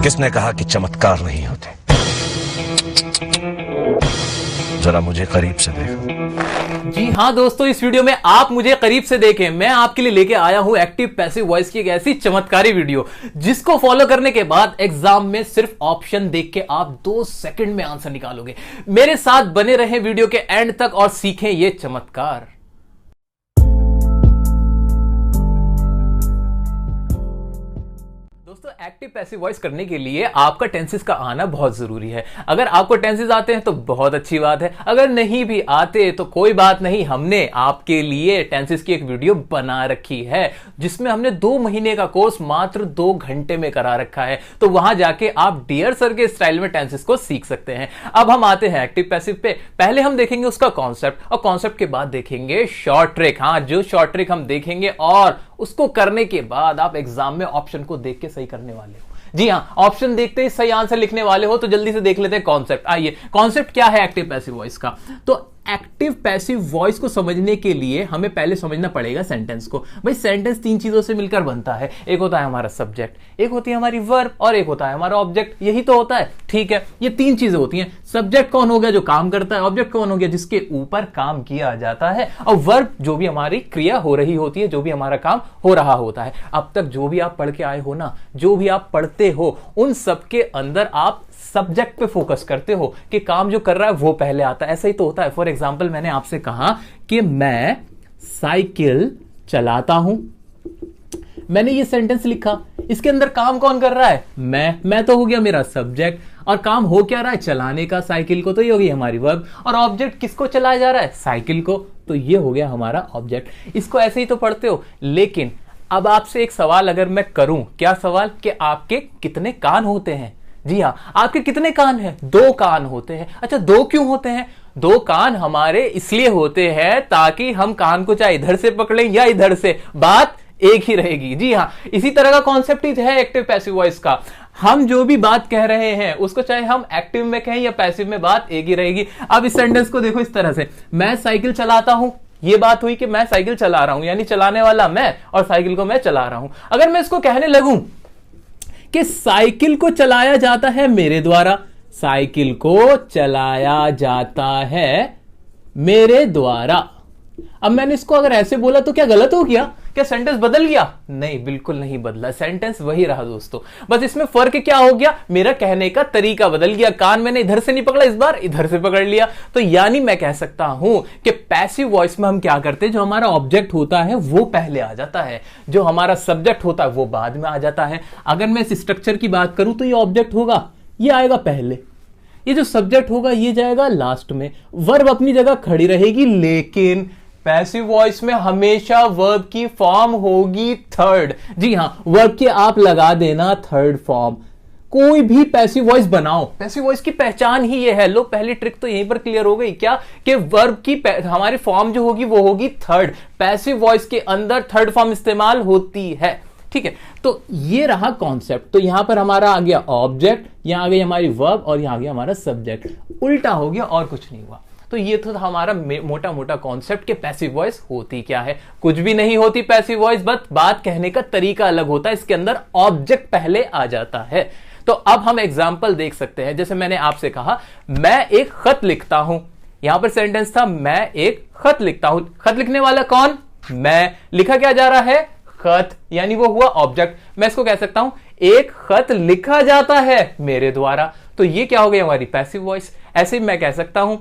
किसने कहा कि चमत्कार नहीं होते? जरा मुझे करीब से देखो। जी हाँ दोस्तों, इस वीडियो में आप मुझे करीब से देखें। मैं आपके लिए लेके आया हूं एक्टिव पैसिव वॉइस की एक ऐसी चमत्कारी वीडियो जिसको फॉलो करने के बाद एग्जाम में सिर्फ ऑप्शन देख के आप 2 सेकंड में आंसर निकालोगे। मेरे साथ बने रहें वीडियो के एंड तक और सीखें ये चमत्कार। दोस्तों, एक्टिव पैसिव वॉइस करने के लिए आपका टेंसेस का आना बहुत जरूरी है। अगर आपको टेंसेस आते हैं तो बहुत अच्छी बात है, अगर नहीं भी आते तो कोई बात नहीं। हमने आपके लिए टेंसेस की एक वीडियो बना रखी है जिसमें हमने 2 महीने का कोर्स मात्र 2 घंटे में करा रखा है। तो वहां जाके आप डियर सर के स्टाइल में टेंसेस को सीख सकते हैं। अब हम आते हैं एक्टिव पैसिव पे। पहले हम देखेंगे उसका कॉन्सेप्ट और कॉन्सेप्ट के बाद देखेंगे शॉर्ट ट्रिक। हाँ, जो शॉर्ट ट्रिक हम देखेंगे और उसको करने के बाद आप एग्जाम में ऑप्शन को देख के सही करने वाले हो। जी हाँ, ऑप्शन देखते ही सही आंसर लिखने वाले हो। तो जल्दी से देख लेते हैं कॉन्सेप्ट। आइए, कॉन्सेप्ट क्या है एक्टिव पैसिव वॉइस का? तो एक्टिव पैसिव वॉइस को समझने के लिए हमें पहले समझना पड़ेगा सेंटेंस को। भाई, सेंटेंस 3 चीजों से मिलकर बनता है। एक होता है हमारा सब्जेक्ट, एक होती है हमारी वर्ब और एक होता है हमारा ऑब्जेक्ट। यही तो होता है, ठीक है। ये 3 चीजें होती हैं। सब्जेक्ट कौन हो गया? जो काम करता है। ऑब्जेक्ट कौन हो गया? जिसके ऊपर काम किया जाता है। और वर्ब जो भी हमारी क्रिया हो रही होती है, जो भी हमारा काम हो रहा होता है। अब तक जो भी आप पढ़ के आए हो ना, जो भी आप पढ़ते हो, उन सबके अंदर आप सब्जेक्ट पे फोकस करते हो कि काम जो कर रहा है वो पहले आता है। ऐसा ही तो होता है। फॉर एग्जाम्पल, मैंने आपसे कहा कि मैं साइकिल चलाता हूं। मैंने ये सेंटेंस लिखा, इसके अंदर काम कौन कर रहा है? मैं तो हो गया मेरा सब्जेक्ट। और काम हो क्या रहा है? चलाने का साइकिल को, तो ये हो गई हमारी वर्ब। और ऑब्जेक्ट किसको चलाया जा रहा है? साइकिल को, तो ये हो गया हमारा ऑब्जेक्ट। इसको ऐसे ही तो पढ़ते हो। लेकिन अब आपसे एक सवाल अगर मैं करूं, क्या सवाल? कि आपके कितने कान होते हैं? जी हाँ, आपके कितने कान हैं? 2 कान होते हैं। अच्छा, 2 क्यों होते हैं? 2 कान हमारे इसलिए होते हैं ताकि हम कान को चाहे इधर से पकड़ें या इधर से, बात एक ही रहेगी। जी हाँ, इसी तरह का कॉन्सेप्ट ही है एक्टिव पैसिव वॉइस का। हम जो भी बात कह रहे हैं उसको चाहे हम एक्टिव में कहें या पैसिव में, बात एक ही रहेगी। अब इस सेंटेंस को देखो इस तरह से, मैं साइकिल चलाता हूं। ये बात हुई कि मैं साइकिल चला रहा हूं, यानी चलाने वाला मैं और साइकिल को मैं चला रहा हूं। अगर मैं इसको कहने लगूं कि साइकिल को चलाया जाता है मेरे द्वारा, साइकिल को चलाया जाता है मेरे द्वारा। अब मैंने इसको अगर ऐसे बोला तो क्या गलत हो गया? क्या सेंटेंस बदल गया? नहीं, बिल्कुल नहीं बदला। सेंटेंस वही रहा दोस्तों। बस इसमें फर्क क्या हो गया? मेरा कहने का तरीका बदल गया। कान मैंने इधर से नहीं पकड़ा, इस बार इधर से पकड़ लिया। तो यानी मैं कह सकता हूं कि पैसिव वॉइस में हम क्या करते हैं, जो हमारा ऑब्जेक्ट होता है वो पहले आ जाता है, जो हमारा सब्जेक्ट होता है वो बाद में आ जाता है। अगर मैं इस स्ट्रक्चर की बात करूं तो ये ऑब्जेक्ट होगा, ये आएगा पहले, ये जो सब्जेक्ट होगा ये जाएगा लास्ट में, वर्ब अपनी जगह खड़ी रहेगी। लेकिन पैसिव वॉइस में हमेशा वर्ब की फॉर्म होगी थर्ड। जी हां, वर्ब के आप लगा देना थर्ड फॉर्म। कोई भी पैसिव वॉइस बनाओ, पैसिव वॉइस की पहचान ही ये है। लो, पहली ट्रिक तो यहीं पर क्लियर हो गई। क्या? कि वर्ब की हमारी फॉर्म जो होगी वो होगी थर्ड। पैसिव वॉइस के अंदर थर्ड फॉर्म इस्तेमाल होती है, ठीक है। तो ये रहा कॉन्सेप्ट। तो यहां पर हमारा आ गया ऑब्जेक्ट, यहां आ गई हमारी वर्ब और यहां आ गया हमारा सब्जेक्ट। उल्टा हो गया और कुछ नहीं हुआ। तो ये तो हमारा मोटा मोटा कॉन्सेप्ट के पैसिव वॉइस होती क्या है। कुछ भी नहीं होती पैसिव वॉइस, बस बात कहने का तरीका अलग होता है। इसके अंदर ऑब्जेक्ट पहले आ जाता है। तो अब हम एग्जाम्पल देख सकते हैं। जैसे मैंने आपसे कहा, मैं एक खत लिखता हूं। यहां पर सेंटेंस था, मैं एक खत लिखता हूं। खत लिखने वाला कौन? मैं। लिखा क्या जा रहा है? खत, यानी वो हुआ ऑब्जेक्ट। मैं इसको कह सकता हूं, एक खत लिखा जाता है मेरे द्वारा। तो ये क्या हो गई? हमारी पैसिव वॉइस। ऐसे ही मैं कह सकता हूं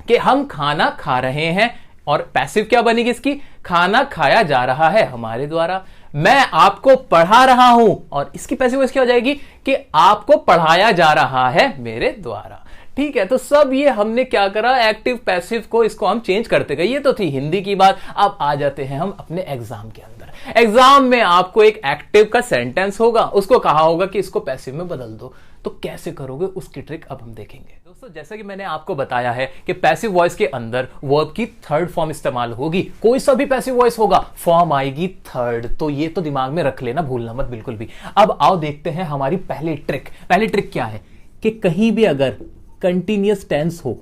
कि हम खाना खा रहे हैं, और पैसिव क्या बनेगी इसकी? खाना खाया जा रहा है हमारे द्वारा। मैं आपको पढ़ा रहा हूं, और इसकी पैसिव वॉइस क्या हो जाएगी? कि आपको पढ़ाया जा रहा है मेरे द्वारा। ठीक है, तो सब ये हमने क्या करा, एक्टिव पैसिव को इसको हम चेंज करते गए। ये तो थी हिंदी की बात। अब आ जाते हैं हम अपने एग्जाम के अंदर। एग्जाम में आपको एक एक्टिव का सेंटेंस होगा, उसको कहा होगा कि इसको पैसिव में बदल दो। तो कैसे करोगे उसकी ट्रिक अब हम देखेंगे। दोस्तों, जैसा कि मैंने आपको बताया है कि पैसिव वॉइस के अंदर वर्ब की थर्ड फॉर्म इस्तेमाल होगी। कोई सा भी पैसिव वॉइस होगा, फॉर्म आएगी थर्ड। तो ये तो दिमाग में रख लेना, भूलना मत बिल्कुल भी। अब आओ देखते हैं हमारी पहली ट्रिक। पहली ट्रिक क्या है कि कहीं भी अगर कंटिन्यूअस टेंस हो,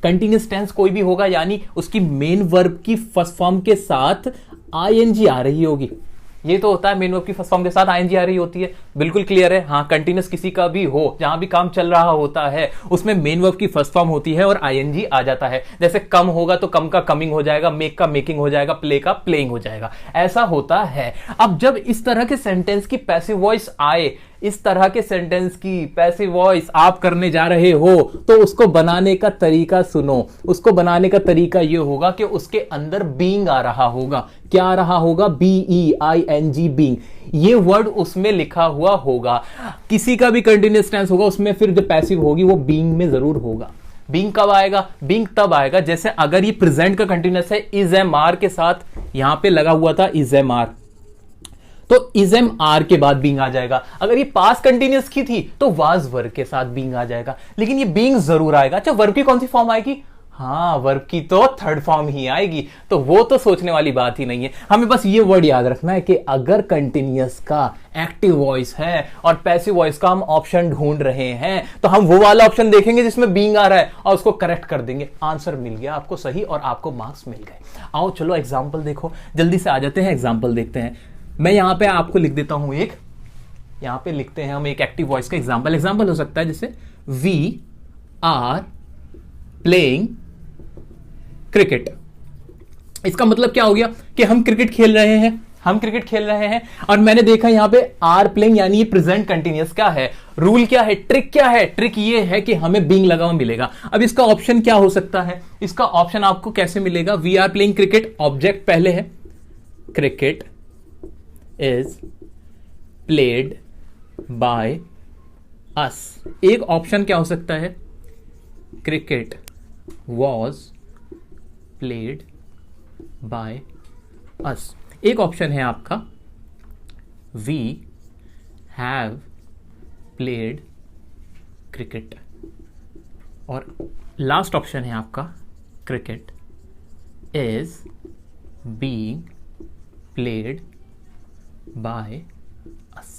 कंटिन्यूअस टेंस कोई भी होगा, यानी उसकी मेन वर्ब की फर्स्ट फॉर्म के साथ आईएनजी आ रही होगी, ये तो होता है मेन वर्ब की फर्स्ट फॉर्म के साथ आईएनजी आ रही होती है, बिल्कुल क्लियर है। हाँ, कंटिन्यूस किसी का भी हो, जहां भी काम चल रहा होता है उसमें मेन वर्ब की फर्स्ट फॉर्म होती है और आईएनजी आ जाता है। जैसे कम होगा तो कम का कमिंग हो जाएगा, मेक का मेकिंग हो जाएगा, प्ले का प्लेइंग हो जाएगा, ऐसा होता है। अब जब इस तरह के सेंटेंस की पैसिव वॉइस आए, इस तरह के सेंटेंस की पैसिव वॉइस आप करने जा रहे हो, तो उसको बनाने का तरीका सुनो। उसको बनाने का तरीका यह होगा कि उसके अंदर बीइंग आ रहा होगा। क्या आ रहा होगा? BEING, being. ये वर्ड उसमें लिखा हुआ होगा। किसी का भी कंटिन्यूअस टेंस होगा उसमें फिर जो पैसिव होगी वो बीइंग में जरूर होगा। बीइंग कब आएगा? बीइंग तब आएगा जैसे अगर ये प्रेजेंट का कंटिन्यूअस है, इज एम आर के साथ यहां पे लगा हुआ था इज एम आर, तो इज एम आर के बाद बीइंग आ जाएगा। अगर ये पास्ट कंटिन्यूअस की थी तो वाज वर्ब के साथ बीइंग आ जाएगा, लेकिन ये बीइंग जरूर आएगा। अच्छा, वर्ब की कौन सी फॉर्म आएगी? हाँ, वर्ब की तो थर्ड फॉर्म ही आएगी, तो वो तो सोचने वाली बात ही नहीं है। हमें बस ये वर्ड याद रखना है कि अगर कंटिन्यूअस का एक्टिव वॉइस है और पैसिव वॉइस का हम ऑप्शन ढूंढ रहे हैं, तो हम वो वाला ऑप्शन देखेंगे जिसमें बीइंग आ रहा है और उसको करेक्ट कर देंगे। आंसर मिल गया आपको सही और आपको मार्क्स मिल गए। आओ चलो एग्जाम्पल देखो, जल्दी से आ जाते हैं, एग्जाम्पल देखते हैं। मैं यहां पे आपको लिख देता हूं एक, यहां पे लिखते हैं हम एक एक्टिव वॉइस का एग्जांपल। एग्जांपल हो सकता है जैसे वी आर प्लेइंग क्रिकेट। इसका मतलब क्या हो गया कि हम क्रिकेट खेल रहे हैं, हम क्रिकेट खेल रहे हैं और मैंने देखा यहां पे आर प्लेइंग यानी ये प्रेजेंट कंटिन्यूअस क्या है, रूल क्या है, ट्रिक क्या है? ट्रिक ये है कि हमें बीइंग लगा हुआ मिलेगा। अब इसका ऑप्शन क्या हो सकता है? इसका ऑप्शन आपको कैसे मिलेगा? We are playing cricket, object पहले है, cricket is played by us। एक ऑप्शन क्या हो सकता है? Cricket was played by us। एक ऑप्शन है आपका we have played cricket, और लास्ट ऑप्शन है आपका cricket is being played by us.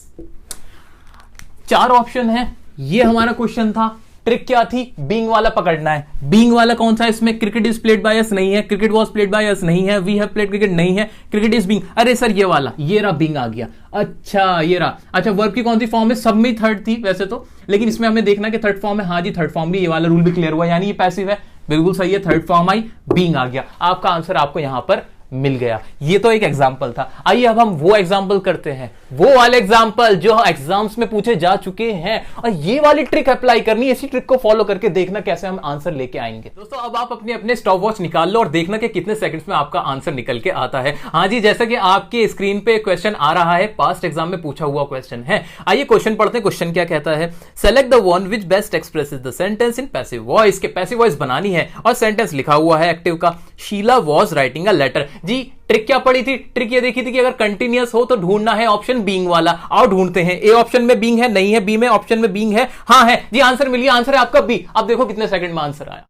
चार ऑप्शन है, ये हमारा क्वेश्चन था। ट्रिक क्या थी? बीइंग वाला पकड़ना है। बीइंग वाला कौन सा है इसमें? Cricket is played by us नहीं है, cricket was played by us नहीं है, वी हैव प्लेड क्रिकेट नहीं है, क्रिकेट इज बीइंग। अरे सर ये वाला, ये रहा बीइंग आ गया। अच्छा ये रहा। अच्छा, वर्ब की कौन सी फॉर्म है? सब में थर्ड थी वैसे तो, लेकिन इसमें हमें देखना कि थर्ड फॉर्म है। हाँ जी थर्ड फॉर्म भी, ये वाला रूल भी क्लियर हुआ, यानी ये पैसिव है, बिल्कुल सही है। थर्ड फॉर्म आई, बीइंग आ गया। आपका आंसर आपको यहां पर मिल गया। ये तो एक एग्जाम्पल था। आइए अब हम वो एग्जाम्पल करते हैं, वो वाले एग्जाम्पल जो एग्जाम्स में पूछे जा चुके हैं, और ये वाली ट्रिक अप्लाई करनी है। इसी ट्रिक को फॉलो करके देखना कैसे हम आंसर लेके आएंगे। दोस्तों अब आप अपने अपने स्टॉप वॉच निकाल लो और देखना कि कितने सेकंड्स में आपका आंसर निकल के आता है। हाँ जी, जैसा कि आपके स्क्रीन पे क्वेश्चन आ रहा है, पास्ट एग्जाम में पूछा हुआ क्वेश्चन है। आइए क्वेश्चन पढ़ते हैं। क्वेश्चन क्या कहता है? Select the one which best expresses the sentence in passive voice. के पैसिव वॉइस बनानी है और सेंटेंस लिखा हुआ है एक्टिव का, Sheela was writing a letter. जी ट्रिक क्या पड़ी थी? ट्रिक ये देखी थी कि अगर कंटिन्यूअस हो तो ढूंढना है ऑप्शन बीइंग वाला। आओ ढूंढते हैं। ए ऑप्शन में बीइंग है नहीं है, बी में ऑप्शन में बीइंग है, हाँ है जी। आंसर मिल गया, आंसर है आपका बी। अब देखो कितने सेकंड में आंसर आया।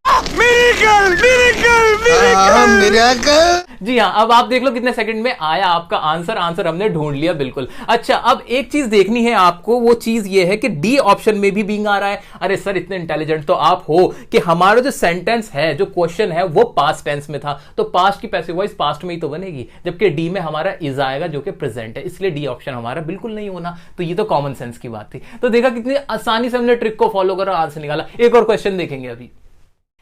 जी हाँ, अब आप देख लो कितने सेकंड में आया आपका आंसर। आंसर हमने ढूंढ लिया बिल्कुल। अच्छा, अब एक चीज देखनी है आपको, वो चीज ये है कि डी ऑप्शन में भी बीइंग आ रहा है। अरे सर इतने इंटेलिजेंट तो आप हो कि हमारा जो सेंटेंस है, जो क्वेश्चन है, वो पास्ट टेंस में था, तो पास्ट की पैसिव वॉइस पास्ट में ही तो बनेगी, जबकि डी में हमारा इज आएगा जो कि प्रेजेंट है, इसलिए डी ऑप्शन हमारा बिल्कुल नहीं होना। तो ये तो कॉमन सेंस की बात थी। तो देखा कितनी आसानी से हमने ट्रिक को फॉलो करा, आंसर निकाला। एक और क्वेश्चन देखेंगे अभी।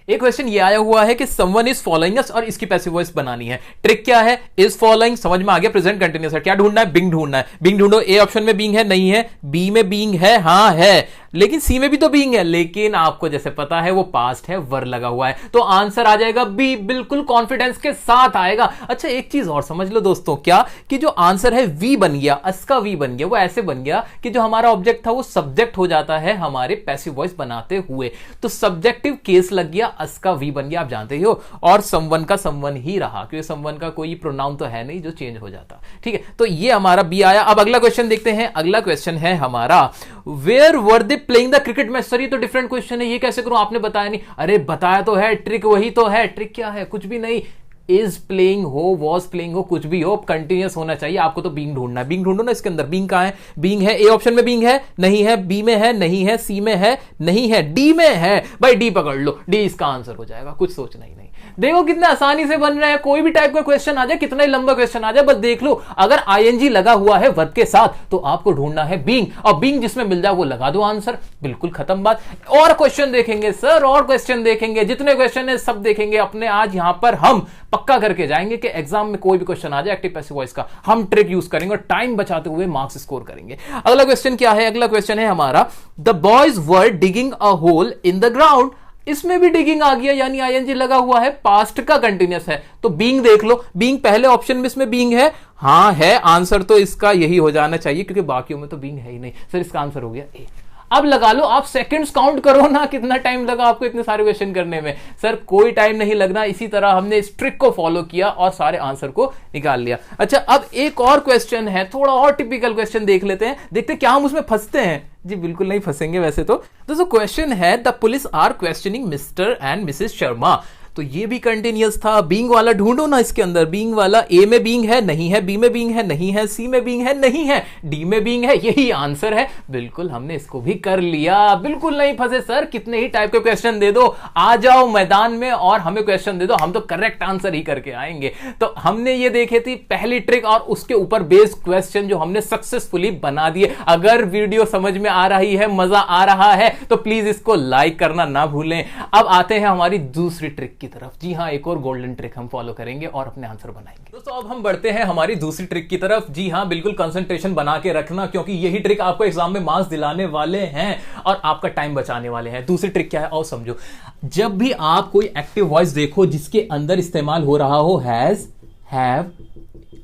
एक क्वेश्चन ये आया हुआ है कि समवन इज फॉलोइंग अस, और इसकी पैसिव वॉइस बनानी है। ट्रिक क्या है? इज फॉलोइंग, समझ में आ गया, प्रेजेंट कंटिन्यूअस है। क्या ढूंढना है? बीइंग ढूंढना है। बीइंग ढूंढो। ए ऑप्शन में बीइंग है नहीं है, बी में बीइंग है हाँ है, लेकिन सी में भी तो बीइंग है, लेकिन आपको जैसे पता है वो पास्ट है, वर लगा हुआ है, तो आंसर आ जाएगा बी, बिल्कुल कॉन्फिडेंस के साथ आएगा। अच्छा एक चीज और समझ लो दोस्तों, क्या कि जो आंसर है वी बन गया, अस का वी बन गया, वो ऐसे बन गया कि जो हमारा ऑब्जेक्ट था वो सब्जेक्ट हो जाता है हमारे पैसिव वॉइस बनाते हुए, तो सब्जेक्टिव केस लग गया, अस का वी बन गया, आप जानते ही हो, और समवन का समवन ही रहा, क्योंकि समवन का कोई प्रोनाउन तो है नहीं जो चेंज हो जाता। ठीक है, तो ये हमारा बी आया। अब अगला क्वेश्चन देखते हैं। अगला क्वेश्चन है हमारा, where were they playing the cricket match. Sir ये तो डिफरेंट क्वेश्चन है, ये कैसे करूं, आपने बताया नहीं। अरे बताया तो है, ट्रिक वही तो है। ट्रिक क्या है? कुछ भी नहीं, इज प्लेइंग हो, वॉज प्लेइंग हो, कुछ भी हो, कंटिन्यूअस होना चाहिए। आपको तो बीइंग ढूंढना है, बीइंग ढूंढो ना। इसके अंदर बीइंग कहां है? बीइंग है, ए ऑप्शन में बीइंग है नहीं है, बी में है नहीं है, सी में है नहीं है, डी में है। भाई डी पकड़ लो, डी इसका आंसर हो जाएगा, कुछ सोचना ही नहीं। देखो कितने आसानी से बन रहे हैं, कोई भी टाइप का क्वेश्चन आ जाए, कितना ही लंबा क्वेश्चन आ जाए, बस देख लो। अगर आईएनजी लगा हुआ है वर्ब के साथ तो आपको ढूंढना है बीइंग, और बीइंग जिसमें मिल जाए वो लगा दो आंसर, बिल्कुल खत्म बात। और क्वेश्चन देखेंगे सर, और क्वेश्चन देखेंगे, जितने क्वेश्चन है सब देखेंगे अपने। आज यहां पर हम पक्का करके जाएंगे कि एग्जाम में कोई भी क्वेश्चन आ जाए एक्टिव पैसिव वॉइस का, हम ट्रिक यूज करेंगे और टाइम बचाते हुए मार्क्स स्कोर करेंगे। अगला क्वेश्चन क्या है? अगला क्वेश्चन है हमारा, the boys were digging a hole in the ground. इसमें भी डिगिंग आ गया, यानी आईएनजी लगा हुआ है, पास्ट का कंटिन्यूअस है, तो बीइंग देख लो। बीइंग पहले ऑप्शन में इसमें बीइंग है, हाँ है, आंसर तो इसका यही हो जाना चाहिए क्योंकि बाकियों में तो बीइंग है ही नहीं। सर इसका आंसर हो गया ए। अब लगा लो, आप सेकंड्स काउंट करो ना, कितना टाइम लगा आपको इतने सारे क्वेश्चन करने में। सर कोई टाइम नहीं लगना, इसी तरह हमने इस ट्रिक को फॉलो किया और सारे आंसर को निकाल लिया। अच्छा, अब एक और क्वेश्चन है, थोड़ा और टिपिकल क्वेश्चन देख लेते हैं, देखते क्या हम उसमें फंसते हैं। जी बिल्कुल नहीं फंसेंगे वैसे तो। दोस्तों क्वेश्चन है, the police are questioning Mr and Mrs Sharma. तो ये भी कंटिन्यूअस था। बीइंग वाला ढूंढो ना इसके अंदर, बीइंग वाला। ए में बीइंग है, नहीं है। बी में बीइंग है, नहीं है। सी में बीइंग है, नहीं है। डी में बीइंग है, यही आंसर है। बिल्कुल हमने इसको भी कर लिया, बिल्कुल नहीं फंसे सर। कितने ही टाइप के क्वेश्चन दे दो, आ जाओ मैदान में और हमें क्वेश्चन दे दो, हम तो करेक्ट आंसर ही करके आएंगे। तो हमने ये देखे थी पहली ट्रिक और उसके ऊपर बेस्ड क्वेश्चन जो हमने सक्सेसफुली बना दिए। अगर वीडियो समझ में आ रही है, मजा आ रहा है, तो प्लीज इसको लाइक करना ना भूलें। अब आते हैं हमारी दूसरी ट्रिक की तरफ। जी हां, एक और गोल्डन ट्रिक हम फॉलो करेंगे और अपने आंसर बनाएंगे। दोस्तों अब हम बढ़ते हैं हमारी दूसरी ट्रिक की तरफ। जी हां, बिल्कुल कंसंट्रेशन बना के रखना क्योंकि यही ट्रिक आपको एग्जाम में मार्क्स दिलाने वाले हैं और आपका टाइम बचाने वाले हैं। दूसरी ट्रिक क्या है और समझो। जब भी आप कोई एक्टिव वॉइस देखो जिसके अंदर इस्तेमाल हो रहा हो हैज, हैव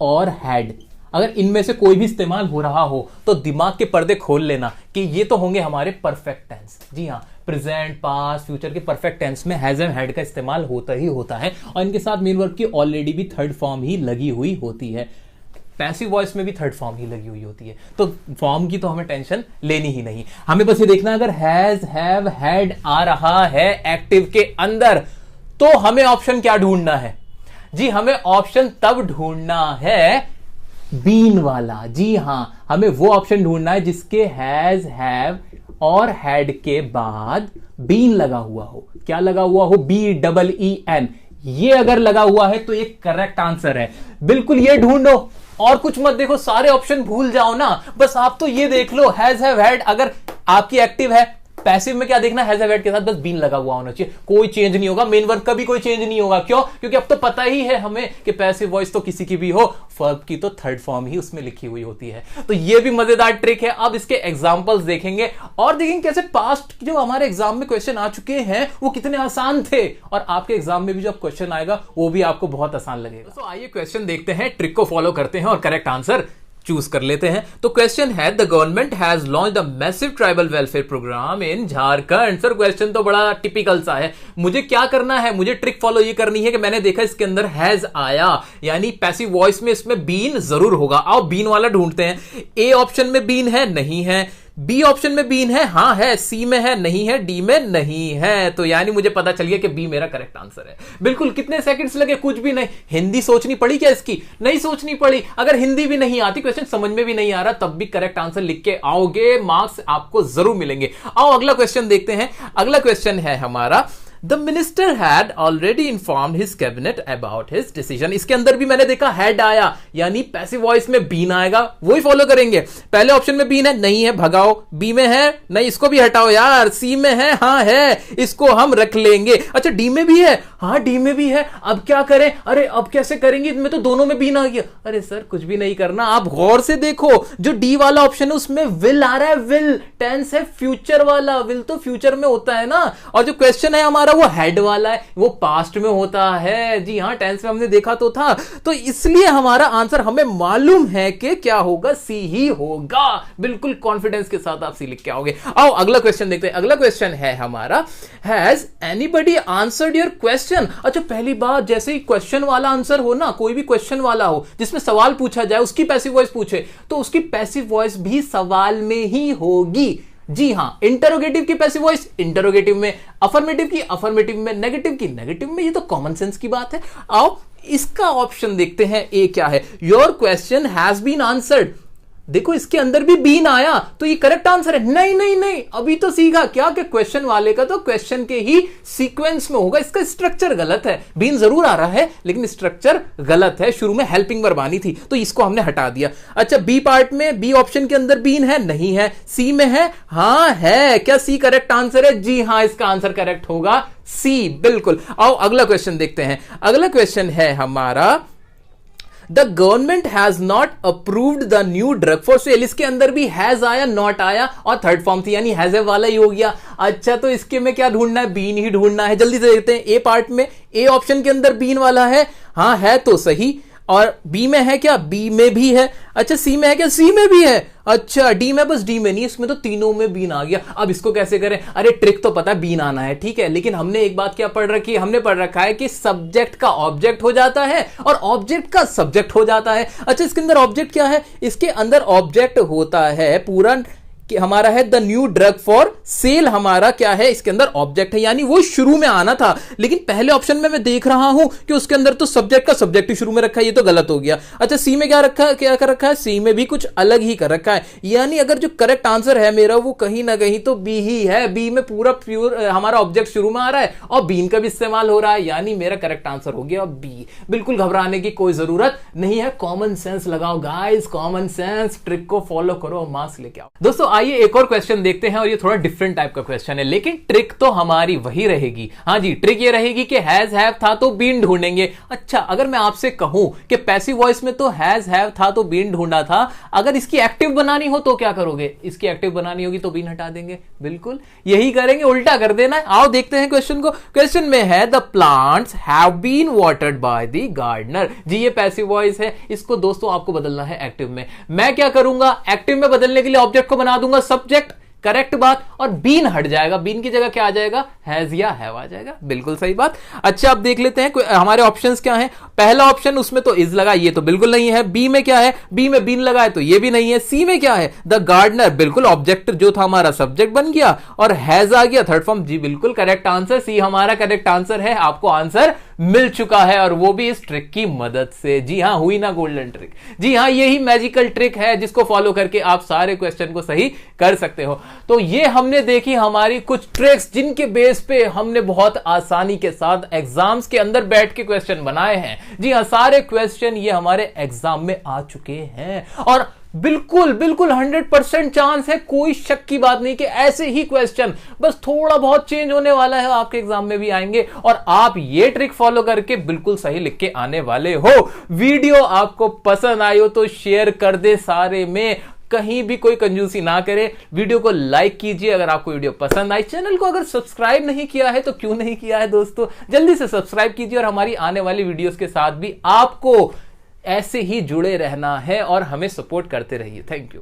और हैड, अगर इनमें से कोई भी इस्तेमाल हो रहा हो तो दिमाग के पर्दे खोल लेना कि ये तो होंगे हमारे परफेक्ट टेंस। जी हां, प्रेजेंट, पास्ट, फ्यूचर के परफेक्ट टेंस में हैज एंड हैड का इस्तेमाल होता ही होता है और इनके साथ मेन वर्ब की ऑलरेडी भी थर्ड फॉर्म ही लगी हुई होती है। पैसिव वॉइस में भी थर्ड फॉर्म ही लगी हुई होती है, तो फॉर्म की तो हमें टेंशन लेनी ही नहीं। हमें बस ये देखना अगर हैज, हैव, हैड आ रहा है एक्टिव के अंदर तो हमें ऑप्शन क्या ढूंढना है? जी हमें ऑप्शन तब ढूंढना है बीन वाला। जी हां, हमें वो ऑप्शन ढूंढना है जिसके हैज, हैव और हैड के बाद बीन लगा हुआ हो। क्या लगा हुआ हो? BEEN। ये अगर लगा हुआ है तो ये करेक्ट आंसर है। बिल्कुल ये ढूंढो और कुछ मत देखो, सारे ऑप्शन भूल जाओ ना, बस आप तो ये देख लो हैज, हैव, हैड। अगर आपकी एक्टिव है, पैसिव में क्या देखना, हैज हैव हैड के साथ बस बीन लगा हुआ होना चाहिए, कोई चेंज नहीं होगा। मेन वर्ब का भी कोई चेंज नहीं होगा। क्यों? क्योंकि अब तो पता ही है हमें कि पैसिव वॉइस तो किसी की भी हो, वर्ब की तो थर्ड फॉर्म ही उसमें लिखी हुई होती है। तो ये भी मजेदार ट्रिक है। अब इसके एग्जांपल्स देखेंगे और देखेंगे कैसे पास्ट जो हमारे एग्जाम में क्वेश्चन आ चुके हैं वो कितने आसान थे और आपके एग्जाम में भी जब क्वेश्चन आएगा वो भी आपको बहुत आसान लगेगा। तो आइए क्वेश्चन देखते हैं, ट्रिक को फॉलो करते हैं और करेक्ट आंसर चूज कर लेते हैं। तो क्वेश्चन है, the government has launched a massive tribal welfare programme in Jharkhand. Sir question तो बड़ा टिपिकल सा है, मुझे क्या करना है? मुझे ट्रिक फॉलो ये करनी है कि मैंने देखा इसके अंदर हैज आया, यानी पैसिव वॉइस में इसमें बीन जरूर होगा। आओ बीन वाला ढूंढते हैं। ए ऑप्शन में बीन है, नहीं है। बी ऑप्शन में बीन है, हाँ है। सी में है, नहीं है। डी में नहीं है। तो यानी मुझे पता चल गया कि बी मेरा करेक्ट आंसर है। बिल्कुल। कितने सेकंड्स लगे? कुछ भी नहीं। हिंदी सोचनी पड़ी क्या इसकी? नहीं सोचनी पड़ी। अगर हिंदी भी नहीं आती, क्वेश्चन समझ में भी नहीं आ रहा, तब भी करेक्ट आंसर लिख के आओगे, मार्क्स आपको जरूर मिलेंगे। आओ अगला क्वेश्चन देखते हैं। अगला क्वेश्चन है हमारा, the minister had already informed his cabinet about his decision. इसके अंदर भी मैंने देखा हैड आया, यानी पैसिव वॉइस में बीन आएगा, वही फॉलो करेंगे। पहले ऑप्शन में बीन है, नहीं है, भगाओ। बी में है, नहीं, इसको भी हटाओ यार। सी में है, हाँ है, इसको हम रख लेंगे। अच्छा डी में भी है, हाँ डी में भी है। अब क्या करें? अरे अब कैसे करेंगे? इनमें तो दोनों में बीन आ गया। अरे सर कुछ भी नहीं करना, आप गौर से देखो, जो डी वाला ऑप्शन है उसमें विल आ रहा है। विल टेंस है फ्यूचर वाला, विल तो फ्यूचर में होता है ना, और जो क्वेश्चन है हमारा वो हेड वाला है, वो पास्ट में होता है। जी हां, टेंस में हमने देखा तो था, तो इसलिए हमारा आंसर हमें मालूम है कि क्या होगा, सी ही होगा। बिल्कुल कॉन्फिडेंस के साथ आप सी लिख के आओगे। आओ अगला क्वेश्चन देखते हैं। अगला क्वेश्चन है हमारा, has anybody answered your question. अच्छा पहली बात, जैसे ही क्वेश्चन वाला आंसर हो ना, कोई भी क्वेश्चन वाला हो जिसमें सवाल पूछा जाए, उसकी पैसिव वॉइस पूछे तो उसकी पैसिव वॉइस भी सवाल में ही होगी। जी हां, इंटरोगेटिव की पैसिव वॉइस इंटरोगेटिव में, अफर्मेटिव की अफर्मेटिव में, नेगेटिव की नेगेटिव में। ये तो कॉमन सेंस की बात है। आओ इसका ऑप्शन देखते हैं, ए क्या है। Your question has been answered. देखो इसके अंदर भी बीन आया तो ये करेक्ट आंसर है। नहीं नहीं नहीं, अभी तो सीखा क्या कि क्वेश्चन वाले का तो क्वेश्चन के ही सीक्वेंस में होगा, इसका स्ट्रक्चर गलत है। बीन जरूर आ रहा है लेकिन स्ट्रक्चर गलत है, शुरू में हेल्पिंग वर्ब आनी थी तो इसको हमने हटा दिया। अच्छा बी पार्ट में, बी ऑप्शन के अंदर बीन है? नहीं है। सी में है? हाँ है। क्या सी करेक्ट आंसर है? जी हाँ, इसका आंसर करेक्ट होगा सी, बिल्कुल। आओ अगला क्वेश्चन देखते हैं। अगला क्वेश्चन है हमारा the government has not approved the new drug for sale. इसके अंदर भी हैज आया, नॉट आया और थर्ड फॉर्म थी यानी हैज वाला ही हो गया। अच्छा तो इसके में क्या ढूंढना है? बीन ही ढूंढना है। जल्दी से देखते हैं। ए पार्ट में, ए ऑप्शन के अंदर बीन वाला है? हाँ है तो सही। और बी में है क्या? बी में भी है। अच्छा सी में है क्या? सी में भी है। अच्छा डी में, बस डी में नहीं, इसमें तो तीनों में बीन आ गया। अब इसको कैसे करें? अरे ट्रिक तो पता है, बीन आना है ठीक है, लेकिन हमने एक बात क्या पढ़ रखी है? हमने पढ़ रखा है कि सब्जेक्ट का ऑब्जेक्ट हो जाता है और ऑब्जेक्ट का सब्जेक्ट हो जाता है। अच्छा इसके अंदर ऑब्जेक्ट क्या है? इसके अंदर ऑब्जेक्ट होता है पूरा कि हमारा है the new drug for sale, हमारा क्या है? इसके अंदर ऑब्जेक्ट है यानी वो शुरू में आना था, लेकिन पहले ऑप्शन में मैं देख रहा हूं कि उसके अंदर तो सब्जेक्ट का सब्जेक्ट ही शुरू में रखा है, ये तो गलत हो गया। अच्छा सी में क्या रखा है? क्या कर रखा है? सी में भी कुछ अलग ही कर रखा है, यानी अगर जो करेक्ट आंसर है मेरा वो कहीं ना कहीं तो बी ही है। बी में पूरा प्योर हमारा ऑब्जेक्ट शुरू में आ रहा है और बीन का भी इस्तेमाल हो रहा है, यानी मेरा करेक्ट आंसर हो गया बी। बिल्कुल घबराने की कोई जरूरत नहीं है, कॉमन सेंस लगाओ गाइस, कॉमन सेंस, ट्रिक को फॉलो करो और मार्क्स लेके आओ। दोस्तों आइए एक और क्वेश्चन देखते हैं और ये थोड़ा डिफरेंट टाइप का क्वेश्चन है, लेकिन ट्रिक तो हमारी वही रहेगी। हाँ जी, ट्रिक ये रहेगी कि हैज हैव था तो बीन ढूंढेंगे। अच्छा अगर मैं आपसे कहूं कि पैसिव वॉइस में तो हैज हैव था तो बीन ढूंढा था, अगर इसकी एक्टिव बनानी हो तो क्या करोगे? इसकी एक्टिव बनानी होगी तो बीन हटा देंगे, बिल्कुल यही करेंगे, उल्टा कर देना है। आओ देखते हैं क्वेश्चन को। क्वेश्चन में है the plants have been watered by the gardener. जी ये पैसिव वॉइस है, इसको दोस्तों आपको बदलना है एक्टिव में। मैं क्या करूंगा? एक्टिव में बदलने के लिए ऑब्जेक्ट को बना दूंगा सब्जेक्ट, करेक्ट बात, और बीन हट जाएगा, बीन की जगह क्या आ जाएगा? हैज या हैव आ जाएगा, बिल्कुल सही बात। अच्छा अब देख लेते हैं हमारे ऑप्शंस क्या हैं। पहला ऑप्शन उसमें तो इज लगा, ये तो बिल्कुल नहीं है। बी में क्या है? बी में बीन लगा है तो ये भी नहीं है। सी में क्या है? द गार्डनर, बिल्कुल ऑब्जेक्ट जो था हमारा सब्जेक्ट बन गया और हैज आ गया थर्ड फॉर्म। जी बिल्कुल करेक्ट आंसर, सी हमारा करेक्ट आंसर है। आपको आंसर मिल चुका है और वो भी इस ट्रिक की मदद से। जी हां, हुई ना गोल्डन ट्रिक। जी हां, यही मैजिकल ट्रिक है जिसको फॉलो करके आप सारे क्वेश्चन को सही कर सकते हो। तो ये हमने देखी हमारी कुछ ट्रिक्स जिनके बेस पे हमने बहुत आसानी के साथ एग्जाम्स के अंदर बैठ के क्वेश्चन बनाए हैं। जी हां, सारे क्वेश्चन ये हमारे एग्जाम में आ चुके हैं और बिल्कुल बिल्कुल 100% चांस है, कोई शक की बात नहीं कि ऐसे ही क्वेश्चन बस थोड़ा बहुत चेंज होने वाला है, आपके एग्जाम में भी आएंगे और आप ये ट्रिक फॉलो करके बिल्कुल सही लिख के आने वाले हो। वीडियो आपको पसंद आई हो तो शेयर कर दे सारे में, कहीं भी कोई कंजूसी ना करे। वीडियो को लाइक कीजिए अगर आपको वीडियो पसंद आई। चैनल को अगर सब्सक्राइब नहीं किया है तो क्यों नहीं किया है दोस्तों, जल्दी से सब्सक्राइब कीजिए और हमारी आने वाली वीडियोस के साथ भी आपको ऐसे ही जुड़े रहना है और हमें सपोर्ट करते रहिए। Thank you.